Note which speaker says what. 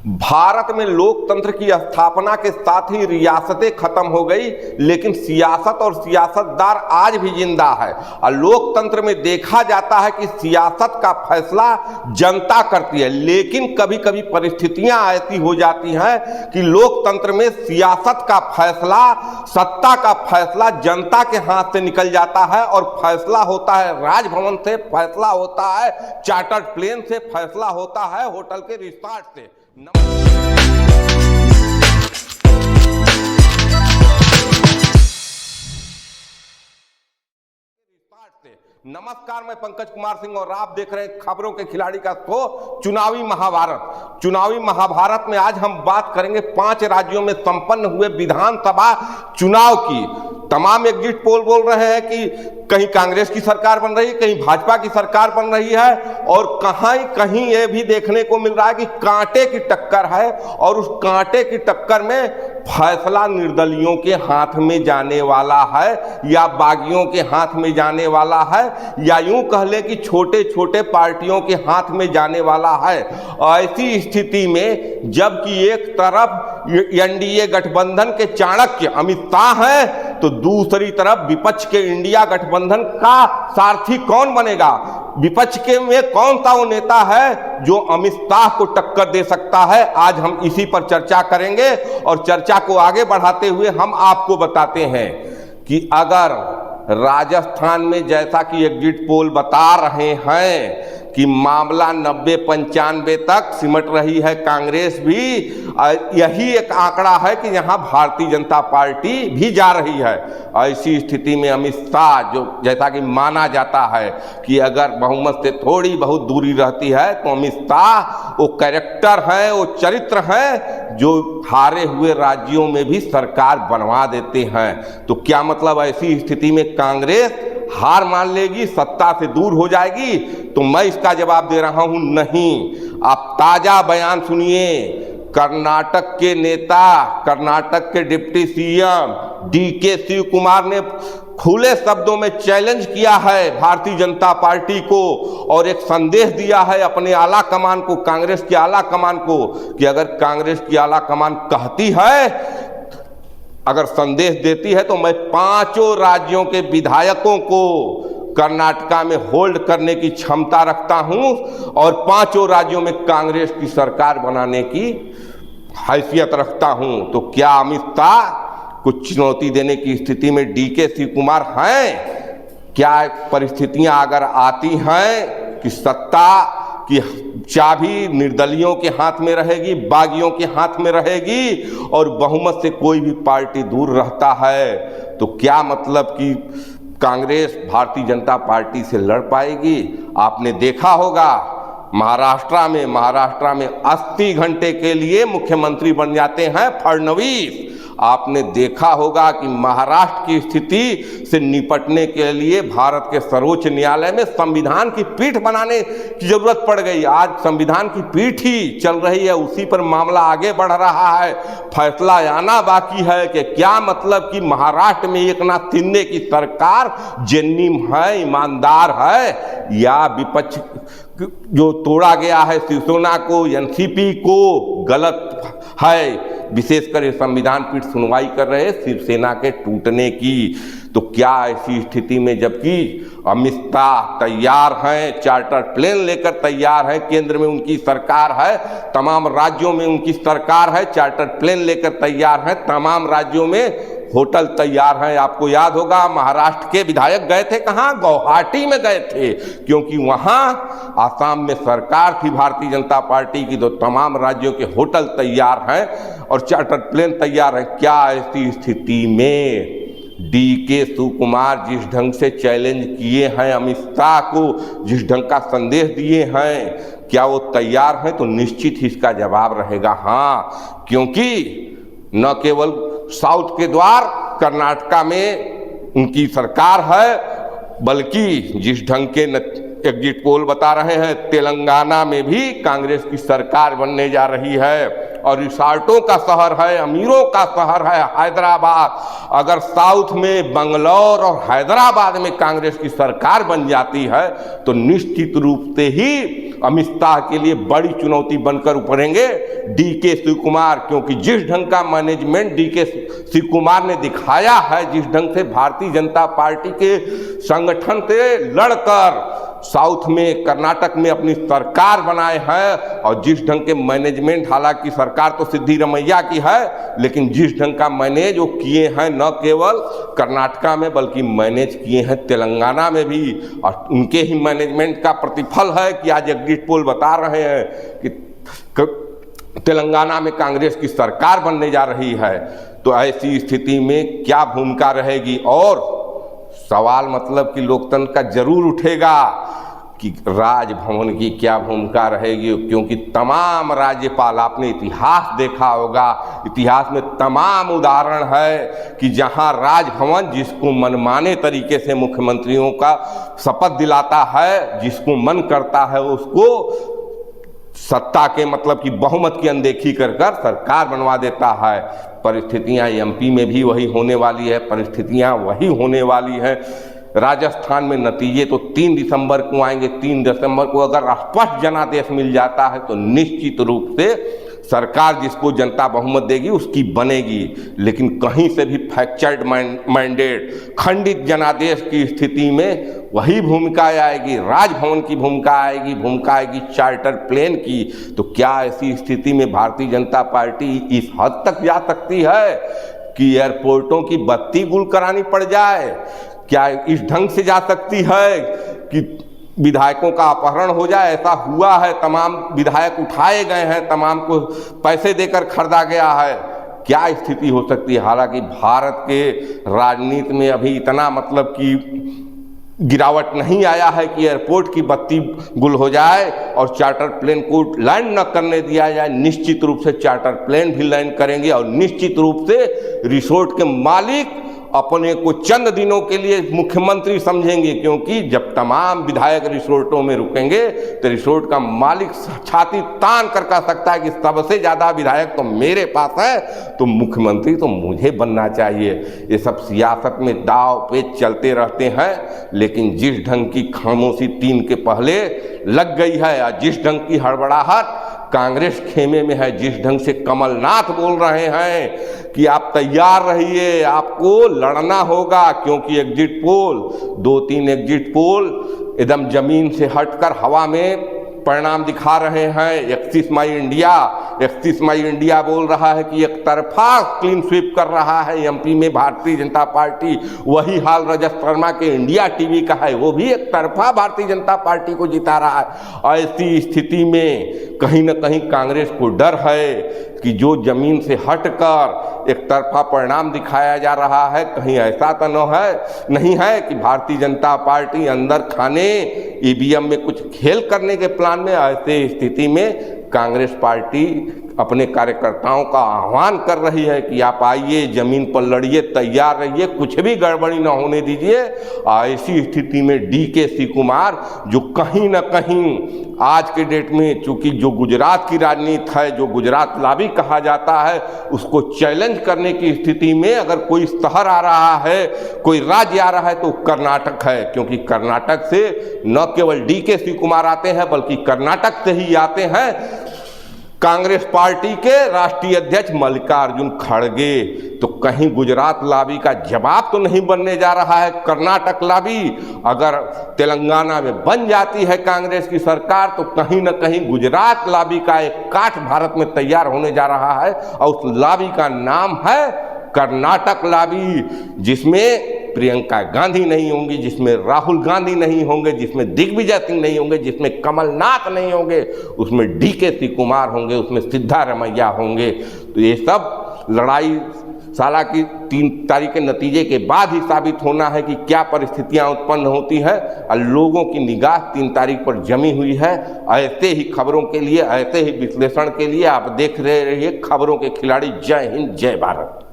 Speaker 1: भारत में लोकतंत्र की स्थापना के साथ ही रियासतें खत्म हो गई, लेकिन सियासत और सियासतदार आज भी जिंदा है। और लोकतंत्र में देखा जाता है कि सियासत का फैसला जनता करती है, लेकिन कभी कभी परिस्थितियां ऐसी हो जाती हैं कि लोकतंत्र में सियासत का फैसला, सत्ता का फैसला जनता के हाथ से निकल जाता है और फैसला होता है राजभवन से, फैसला होता है चार्टर्ड प्लेन से, फैसला होता है होटल के रिसॉर्ट से। नमस्कार, मैं पंकज कुमार सिंह और आप देख रहे हैं खबरों के खिलाड़ी का शो चुनावी महाभारत। चुनावी महाभारत में आज हम बात करेंगे 5 राज्यों में संपन्न हुए विधानसभा चुनाव की। तमाम एग्जिट पोल बोल रहे हैं कि कहीं कांग्रेस की सरकार बन रही है, कहीं भाजपा की सरकार बन रही है, और कहीं ये भी देखने को मिल रहा है कि कांटे की टक्कर है, और उस कांटे की टक्कर में फैसला निर्दलियों के हाथ में जाने वाला है या बागियों के हाथ में जाने वाला है, या यूं कह ले कि छोटे छोटे पार्टियों के हाथ में जाने वाला है। ऐसी स्थिति में जबकि एक तरफ एनडीए गठबंधन के चाणक्य अमित शाह हैं, तो दूसरी तरफ विपक्ष के इंडिया गठबंधन का सारथी कौन बनेगा? विपक्ष के में कौन सा वो नेता है जो अमित शाह को टक्कर दे सकता है? आज हम इसी पर चर्चा करेंगे, और चर्चा को आगे बढ़ाते हुए हम आपको बताते हैं कि अगर राजस्थान में जैसा कि एग्जिट पोल बता रहे हैं कि मामला 90-95 तक सिमट रही है कांग्रेस भी, यही एक आंकड़ा है कि यहां भारतीय जनता पार्टी भी जा रही है। ऐसी स्थिति में अमित शाह, जो जैसा कि माना जाता है कि अगर बहुमत से थोड़ी बहुत दूरी रहती है, तो अमित शाह वो कैरेक्टर हैं, वो चरित्र हैं जो हारे हुए राज्यों में भी सरकार बनवा देते हैं। तो क्या मतलब ऐसी स्थिति में कांग्रेस हार मान लेगी, सत्ता से दूर हो जाएगी? तो मैं इसका जवाब दे रहा हूं, नहीं। आप ताजा बयान सुनिए। कर्नाटक के नेता, कर्नाटक के deputy CM DK Shivakumar ने खुले शब्दों में चैलेंज किया है भारतीय जनता पार्टी को, और एक संदेश दिया है अपने आला कमान को, कांग्रेस की आला कमान को, कि अगर कांग्रेस की आला कमान कहती है, अगर संदेश देती है, तो मैं 5 राज्यों के विधायकों को कर्नाटका में होल्ड करने की क्षमता रखता हूं, और 5 राज्यों में कांग्रेस की सरकार बनाने की हैसियत रखता हूं। तो क्या अमित शाह कुछ चुनौती देने की स्थिति में डीके शिव कुमार हैं? क्या परिस्थितियां अगर आती हैं कि सत्ता कि चाबी निर्दलियों के हाथ में रहेगी, बागियों के हाथ में रहेगी, और बहुमत से कोई भी पार्टी दूर रहता है, तो क्या मतलब कि कांग्रेस भारतीय जनता पार्टी से लड़ पाएगी? आपने देखा होगा महाराष्ट्र में 80 घंटे के लिए मुख्यमंत्री बन जाते हैं फडणवीस। आपने देखा होगा कि महाराष्ट्र की स्थिति से निपटने के लिए भारत के सर्वोच्च न्यायालय में संविधान की पीठ बनाने की जरूरत पड़ गई। आज संविधान की पीठ ही चल रही है, उसी पर मामला आगे बढ़ रहा है, फैसला आना बाकी है कि क्या मतलब कि महाराष्ट्र में एकनाथ शिंदे की सरकार जेन्युइन है, ईमानदार है, या विपक्ष जो तोड़ा गया है शिवसेना को, एनसीपी को, गलत है। विशेषकर संविधान पीठ सुनवाई कर रहे शिवसेना के टूटने की। तो क्या ऐसी स्थिति में जबकि अमित शाह तैयार हैं, चार्टर प्लेन लेकर तैयार है, केंद्र में उनकी सरकार है, तमाम राज्यों में उनकी सरकार है, चार्टर प्लेन लेकर तैयार है, तमाम राज्यों में होटल तैयार हैं। आपको याद होगा महाराष्ट्र के विधायक गए थे कहाँ? गुवाहाटी में गए थे, क्योंकि वहां आसाम में सरकार थी भारतीय जनता पार्टी की, तो तमाम राज्यों के होटल तैयार हैं और चार्टर प्लेन तैयार है। क्या ऐसी स्थिति में डीके शिव कुमार जिस ढंग से चैलेंज किए हैं अमित शाह को, जिस ढंग का संदेश दिए हैं, क्या वो तैयार हैं? तो निश्चित ही इसका जवाब रहेगा हाँ, क्योंकि न केवल साउथ के द्वार कर्नाटका में उनकी सरकार है, बल्कि जिस ढंग के एग्जिट पोल बता रहे हैं तेलंगाना में भी कांग्रेस की सरकार बनने जा रही है। और रिसॉर्टों का शहर है, अमीरों का शहर है हैदराबाद। अगर साउथ में बंगलौर और हैदराबाद में कांग्रेस की सरकार बन जाती है तो निश्चित रूप से ही अमित शाह के लिए बड़ी चुनौती बनकर उभरेंगे डीके शिव कुमार, क्योंकि जिस ढंग का मैनेजमेंट डीके शिव कुमार ने दिखाया है, जिस ढंग से भारतीय जनता पार्टी के संगठन से लड़कर साउथ में कर्नाटक में अपनी सरकार बनाए हैं, और जिस ढंग के मैनेजमेंट, हालांकि सरकार तो सिद्धिरमैया की है, लेकिन जिस ढंग का मैनेज वो किए हैं न केवल कर्नाटका में बल्कि मैनेज किए हैं तेलंगाना में भी, और उनके ही मैनेजमेंट का प्रतिफल है कि आज एग्जिट पोल बता रहे हैं कि तेलंगाना में कांग्रेस की सरकार बनने जा रही है। तो ऐसी स्थिति में क्या भूमिका रहेगी, और सवाल मतलब कि लोकतंत्र का जरूर उठेगा कि राजभवन की क्या भूमिका रहेगी, क्योंकि तमाम राज्यपाल, आपने इतिहास देखा होगा, इतिहास में तमाम उदाहरण है कि जहां राजभवन जिसको मनमाने तरीके से मुख्यमंत्रियों का शपथ दिलाता है, जिसको मन करता है उसको सत्ता के मतलब कि बहुमत की अनदेखी कर कर सरकार बनवा देता है। परिस्थितियां एमपी में भी वही होने वाली है, परिस्थितियां वही होने वाली है। राजस्थान में नतीजे तो 3 दिसंबर को आएंगे। 3 दिसंबर को अगर स्पष्ट जनादेश मिल जाता है तो निश्चित रूप से सरकार जिसको जनता बहुमत देगी उसकी बनेगी, लेकिन कहीं से भी फ्रैक्चर्ड मैंडेट, खंडित जनादेश की स्थिति में वही भूमिका आएगी, राजभवन की भूमिका आएगी चार्टर प्लेन की। तो क्या ऐसी स्थिति में भारतीय जनता पार्टी इस हद तक जा सकती है कि एयरपोर्टों की बत्ती गुल करानी पड़ जाए? क्या इस ढंग से जा सकती है कि विधायकों का अपहरण हो जाए? ऐसा हुआ है, तमाम विधायक उठाए गए हैं, तमाम को पैसे देकर खरीदा गया है। क्या स्थिति हो सकती है? हालांकि भारत के राजनीति में अभी इतना मतलब कि गिरावट नहीं आया है कि एयरपोर्ट की बत्ती गुल हो जाए और चार्टर प्लेन को लैंड न करने दिया जाए। निश्चित रूप से चार्टर प्लेन भी लैंड करेंगे और निश्चित रूप से रिसोर्ट के मालिक अपने को चंद दिनों के लिए मुख्यमंत्री समझेंगे, क्योंकि जब तमाम विधायक रिसोर्टों में रुकेंगे तो रिसोर्ट का मालिक छाती तान कर कह सकता है कि सबसे ज़्यादा विधायक तो मेरे पास है, तो मुख्यमंत्री तो मुझे बनना चाहिए। ये सब सियासत में दाव पेच चलते रहते हैं, लेकिन जिस ढंग की खामोशी 3 के पहले लग गई है और जिस ढंग की हड़बड़ाहट कांग्रेस खेमे में है, जिस ढंग से कमलनाथ बोल रहे हैं कि आप तैयार रहिए, आपको लड़ना होगा, क्योंकि एग्जिट पोल 2-3 एग्जिट पोल एकदम जमीन से हटकर हवा में परिणाम दिखा रहे हैं। 31 मई इंडिया बोल रहा है कि एक तरफा क्लीन स्वीप कर रहा है एमपी में भारतीय जनता पार्टी। वही हाल रजत शर्मा के इंडिया टीवी का है, वो भी एक तरफा भारतीय जनता पार्टी को जिता रहा है। ऐसी स्थिति में कहीं न कहीं कांग्रेस को डर है कि जो जमीन से हटकर एक तरफा परिणाम दिखाया जा रहा है, कहीं ऐसा तो नहीं है कि भारतीय जनता पार्टी अंदर खाने ईवीएम में कुछ खेल करने के प्लान में। ऐसे स्थिति में कांग्रेस पार्टी अपने कार्यकर्ताओं का आह्वान कर रही है कि आप आइए, जमीन पर लड़िए, तैयार रहिए, कुछ भी गड़बड़ी न होने दीजिए। ऐसी स्थिति में डीके शिव कुमार जो कहीं न कहीं आज के डेट में, चूंकि जो गुजरात की राजनीति है, जो गुजरात लाबी कहा जाता है, उसको चैलेंज करने की स्थिति में अगर कोई शहर आ रहा है, कोई राज्य आ रहा है तो कर्नाटक है, क्योंकि कर्नाटक से न केवल डीके शिव कुमार आते हैं बल्कि कर्नाटक से ही आते हैं कांग्रेस पार्टी के राष्ट्रीय अध्यक्ष मल्लिकार्जुन खड़गे। तो कहीं गुजरात लाबी का जवाब तो नहीं बनने जा रहा है कर्नाटक लाबी। अगर तेलंगाना में बन जाती है कांग्रेस की सरकार तो कहीं न कहीं गुजरात लाबी का एक काट भारत में तैयार होने जा रहा है, और उस लाबी का नाम है कर्नाटक लाबी, जिसमें प्रियंका गांधी नहीं होंगी, जिसमें राहुल गांधी नहीं होंगे, जिसमें दिग्विजय सिंह नहीं होंगे, जिसमें कमलनाथ नहीं होंगे, उसमें डीके शिव कुमार होंगे, उसमें सिद्धारमैया होंगे। तो ये सब लड़ाई साला की 3 तारीख के नतीजे के बाद ही साबित होना है कि क्या परिस्थितियां उत्पन्न होती हैं, और लोगों की निगाह 3 तारीख पर जमी हुई है। ऐसे ही खबरों के लिए, ऐसे ही विश्लेषण के लिए आप देख रहे रहिए खबरों के खिलाड़ी। जय हिंद, जय भारत।